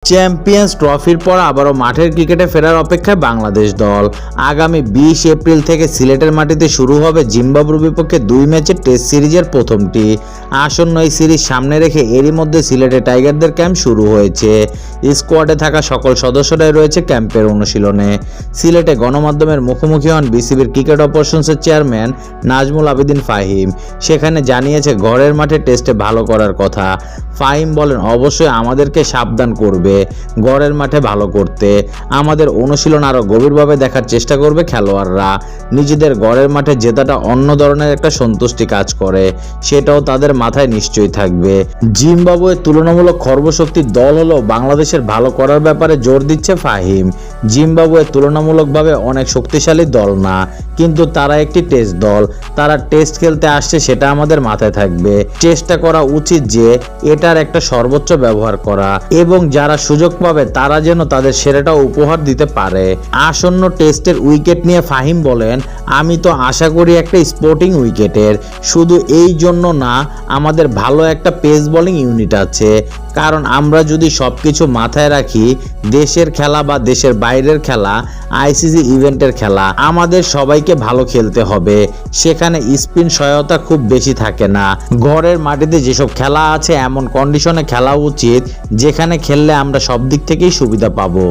Champions ট্রফির পর আবারও মাঠের ক্রিকেটে ফেরার অপেক্ষায় বাংলাদেশ দল। আগামী 20 এপ্রিল থেকে সিলেটের মাটিতে শুরু হবে জিম্বাবুয়ের বিপক্ষে 2 ম্যাচের টেস্ট সিরিজের প্রথমটি। আসন্ন এই সিরিজ সামনে রেখে এরই মধ্যে সিলেটে টাইগারদের ক্যাম্প শুরু হয়েছে। স্কোয়াডে থাকা সকল সদস্যরাই রয়েছে ক্যাম্পের অনুশীলনে। সিলেটে গণমাধ্যমের মুখোমুখি হন বিসিবির ক্রিকেট অপারেশনসের চেয়ারম্যান নাজমুল আবেদিন ফাহিম। সেখানে জানিয়েছে ঘরের মাঠে টেস্টে ভালো করার কথা। ফাহিম বলেন, অবশ্যই আমাদেরকে সাবধান করবে ঘরের মাঠে ভালো করতে। আমাদের অনুশীলন আরও গভীরভাবে দেখার চেষ্টা করবে খেলোয়াড়রা। নিজেদের ঘরের মাঠে জেতাটা অন্য ধরনের একটা সন্তুষ্টি কাজ করে, সেটাও তাদের মাথায় নিশ্চয়ই থাকবে। জিম্বাবুয়ের তুলনামূলক খর্বশক্তির দল হলেও বাংলাদেশের ভালো করার ব্যাপারে জোর দিচ্ছে ফাহিম। জিম্বাবুয়ে তুলনামূলকভাবে অনেক শক্তিশালী দল না, কিন্তু তারা একটি টেস্ট দল। তারা টেস্ট খেলতে আসছে, সেটা আমাদের মাথায় থাকবে। চেষ্টা করা উচিত যে এটার একটা সর্বোচ্চ ব্যবহার করা এবং যারা সুযোগ পাবে তারা যেন তাদের সেরাটা উপহার দিতে পারে। আসন্ন টেস্টের উইকেট নিয়ে ফাহিম বলেন, আমি তো আশা করি একটা স্পোর্টিং উইকেটের। শুধু এই জন্য না, আমাদের ভালো একটা পেস বোলিং ইউনিট আছে। কারণ আমরা যদি সবকিছু মাথায় রাখি, দেশের খেলা বা দেশের বাইরের খেলা, আইসিসি ইভেন্টের খেলা, আমাদের সবাইকে ভালো খেলতে হবে। সেখানে স্পিন সহায়তা খুব বেশি থাকে না। ঘরের মাটিতে যেসব খেলা আছে এমন কন্ডিশনে খেলা উচিত যেখানে খেললে আমরা সব দিক থেকেই সুবিধা পাবো।